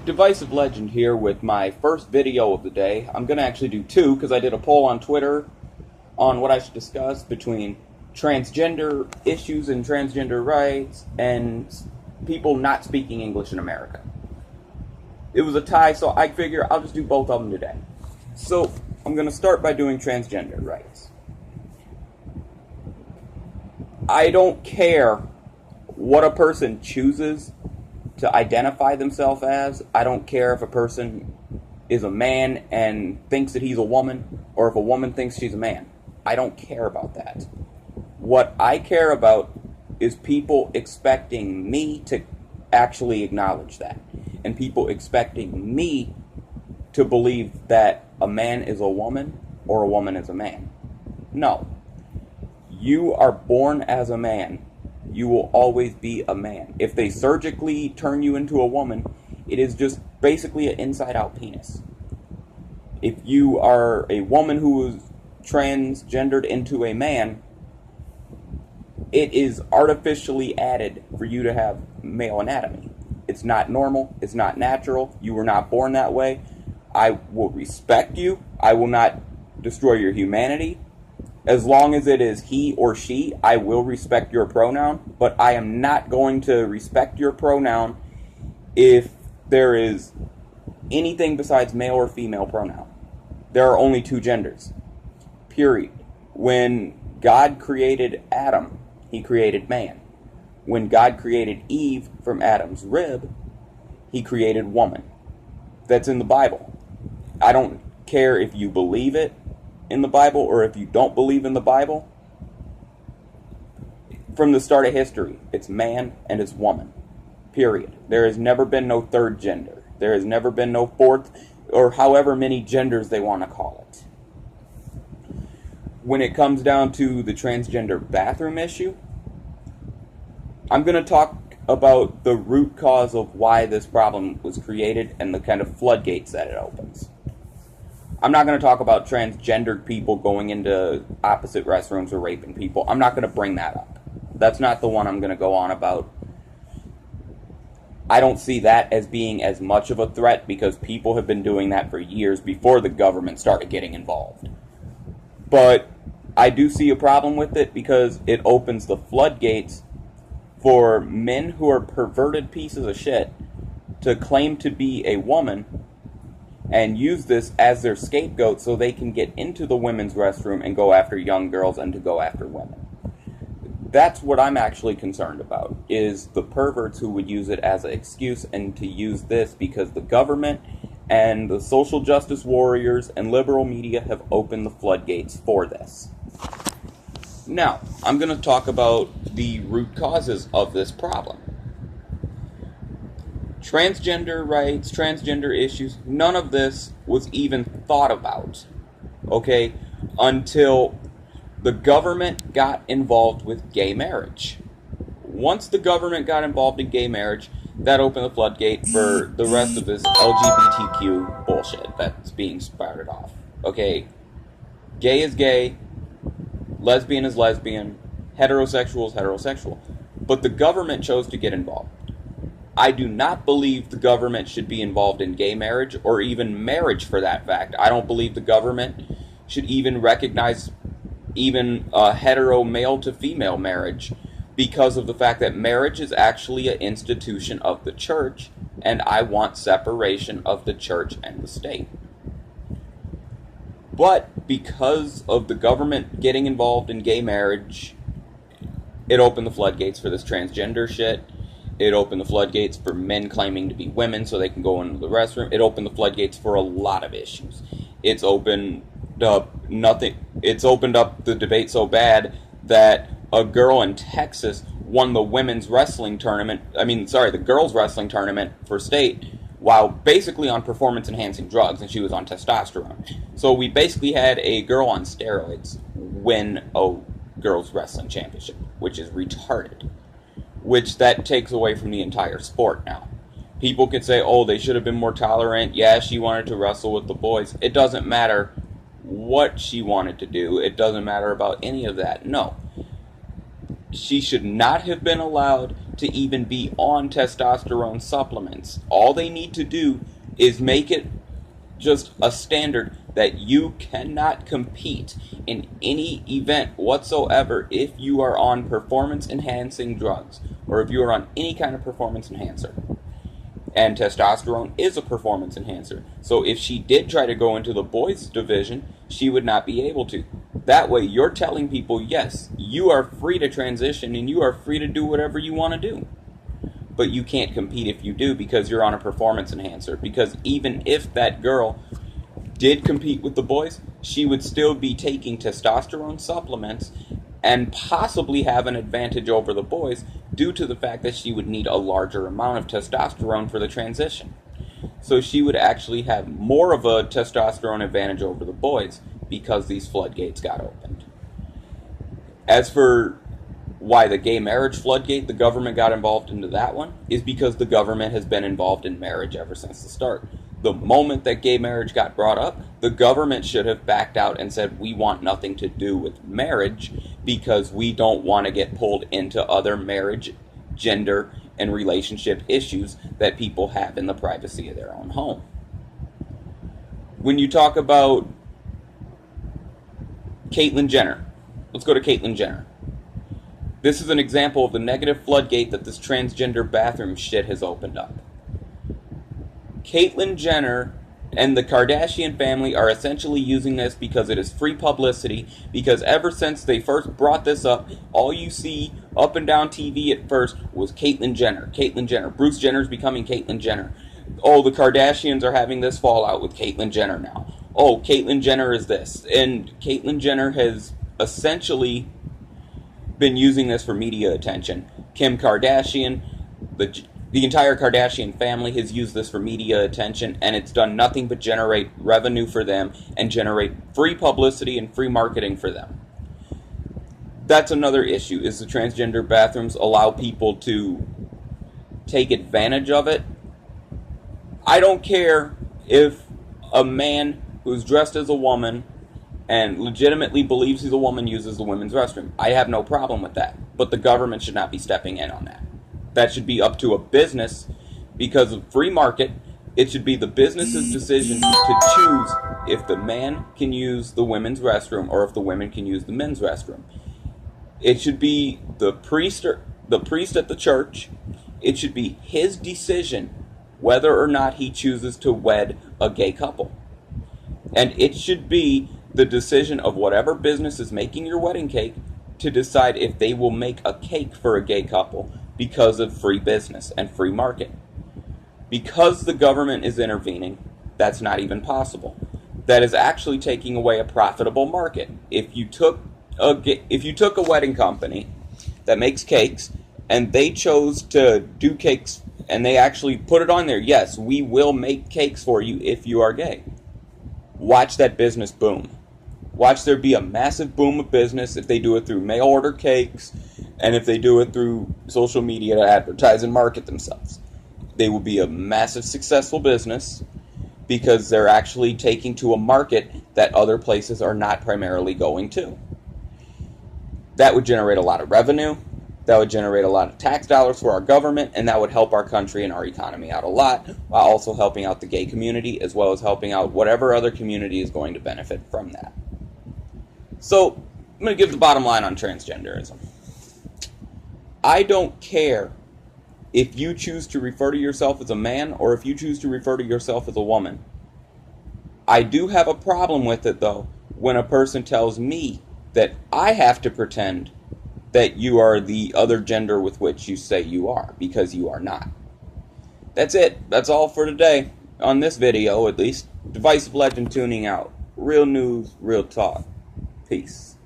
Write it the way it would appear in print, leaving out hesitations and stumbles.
Divisive Legend here with my first video of the day. I'm going to actually do two because I did a poll on Twitter on what I should discuss between transgender issues and transgender rights and people not speaking English in America. It was a tie, so I figure I'll just do both of them today. So I'm going to start by doing transgender rights. I don't care what a person chooses to identify themselves as. I don't care if a person is a man and thinks that he's a woman, or if a woman thinks she's a man. I don't care about that. What I care about is people expecting me to actually acknowledge that, and people expecting me to believe that a man is a woman or a woman is a man. No. You are born as a man. You will always be a man. If they surgically turn you into a woman, it is just basically an inside-out penis. If you are a woman who is transgendered into a man, it is artificially added for you to have male anatomy. It's not normal. It's not natural. You were not born that way. I will respect you. I will not destroy your humanity. As long as it is he or she, I will respect your pronoun, but I am not going to respect your pronoun if there is anything besides male or female pronoun. There are only two genders. Period. When God created Adam, he created man. When God created Eve from Adam's rib, he created woman. That's in the Bible. I don't care if you believe it in the Bible or if you don't believe in the Bible. From the start of history, it's man and it's woman. Period. There has never been no third gender. There has never been no fourth, or however many genders they want to call it. When it comes down to the transgender bathroom issue, I'm going to talk about the root cause of why this problem was created and the kind of floodgates that it opens. I'm not going to talk about transgendered people going into opposite restrooms or raping people. I'm not going to bring that up. That's not the one I'm going to go on about. I don't see that as being as much of a threat because people have been doing that for years before the government started getting involved. But I do see a problem with it because it opens the floodgates for men who are perverted pieces of shit to claim to be a woman and use this as their scapegoat so they can get into the women's restroom and go after young girls and to go after women. That's what I'm actually concerned about, is the perverts who would use it as an excuse and to use this because the government and the social justice warriors and liberal media have opened the floodgates for this. Now, I'm going to talk about the root causes of this problem. Transgender rights, transgender issues, none of this was even thought about, okay, until the government got involved with gay marriage. Once the government got involved in gay marriage, that opened the floodgate for the rest of this LGBTQ bullshit that's being spouted off. Okay, gay is gay, lesbian is lesbian, heterosexual is heterosexual, but the government chose to get involved. I do not believe the government should be involved in gay marriage or even marriage for that fact. I don't believe the government should even recognize even a hetero male to female marriage because of the fact that marriage is actually an institution of the church, and I want separation of the church and the state. But because of the government getting involved in gay marriage, it opened the floodgates for this transgender shit. It opened the floodgates for men claiming to be women so they can go into the restroom. It opened the floodgates for a lot of issues. It's opened up the debate so bad that a girl in Texas won the the girls wrestling tournament for state while basically on performance-enhancing drugs, and she was on testosterone. So we basically had a girl on steroids win a girls wrestling championship, which is retarded. Which that takes away from the entire sport now. People could say, oh, they should have been more tolerant. Yeah, she wanted to wrestle with the boys. It doesn't matter what she wanted to do. It doesn't matter about any of that. No. She should not have been allowed to even be on testosterone supplements. All they need to do is make it just a standard that you cannot compete in any event whatsoever if you are on performance-enhancing drugs, or if you are on any kind of performance enhancer. And testosterone is a performance enhancer. So if she did try to go into the boys division, she would not be able to. That way, you're telling people, yes, you are free to transition and you are free to do whatever you want to do. But you can't compete if you do, because you're on a performance enhancer. Because even if that girl did compete with the boys, she would still be taking testosterone supplements and possibly have an advantage over the boys due to the fact that she would need a larger amount of testosterone for the transition. So she would actually have more of a testosterone advantage over the boys because these floodgates got opened. As for why the gay marriage floodgate, the government got involved into that one, is because the government has been involved in marriage ever since the start. The moment that gay marriage got brought up, the government should have backed out and said, we want nothing to do with marriage because we don't want to get pulled into other marriage, gender, and relationship issues that people have in the privacy of their own home. When you talk about Caitlyn Jenner, let's go to Caitlyn Jenner. This is an example of the negative floodgate that this transgender bathroom shit has opened up. Caitlyn Jenner and the Kardashian family are essentially using this because it is free publicity, because ever since they first brought this up, all you see up and down TV at first was Caitlyn Jenner. Caitlyn Jenner. Bruce Jenner's becoming Caitlyn Jenner. Oh, the Kardashians are having this fallout with Caitlyn Jenner now. Oh, Caitlyn Jenner is this. And Caitlyn Jenner has essentially been using this for media attention. Kim Kardashian, the entire Kardashian family has used this for media attention, and it's done nothing but generate revenue for them and generate free publicity and free marketing for them. That's another issue, is the transgender bathrooms allow people to take advantage of it. I don't care if a man who's dressed as a woman and legitimately believes he's a woman uses the women's restroom. I have no problem with that. But the government should not be stepping in on that. That should be up to a business, because of free market. It should be the business's decision to choose if the man can use the women's restroom or if the women can use the men's restroom. It should be the priest at the church. It should be his decision whether or not he chooses to wed a gay couple. And it should be the decision of whatever business is making your wedding cake to decide if they will make a cake for a gay couple because of free business and free market. Because the government is intervening, that's not even possible. That is actually taking away a profitable market. If you took a wedding company that makes cakes and they chose to do cakes and they actually put it on there, yes, we will make cakes for you if you are gay. Watch that business boom. Watch there be a massive boom of business if they do it through mail order cakes and if they do it through social media to advertise and market themselves. They will be a massive successful business because they're actually taking to a market that other places are not primarily going to. That would generate a lot of revenue. That would generate a lot of tax dollars for our government, and that would help our country and our economy out a lot, while also helping out the gay community, as well as helping out whatever other community is going to benefit from that. So, I'm going to give the bottom line on transgenderism. I don't care if you choose to refer to yourself as a man or if you choose to refer to yourself as a woman. I do have a problem with it, though, when a person tells me that I have to pretend that you are the other gender with which you say you are, because you are not. That's it. That's all for today. On this video, at least. Divisive Legend tuning out. Real news, real talk. Peace.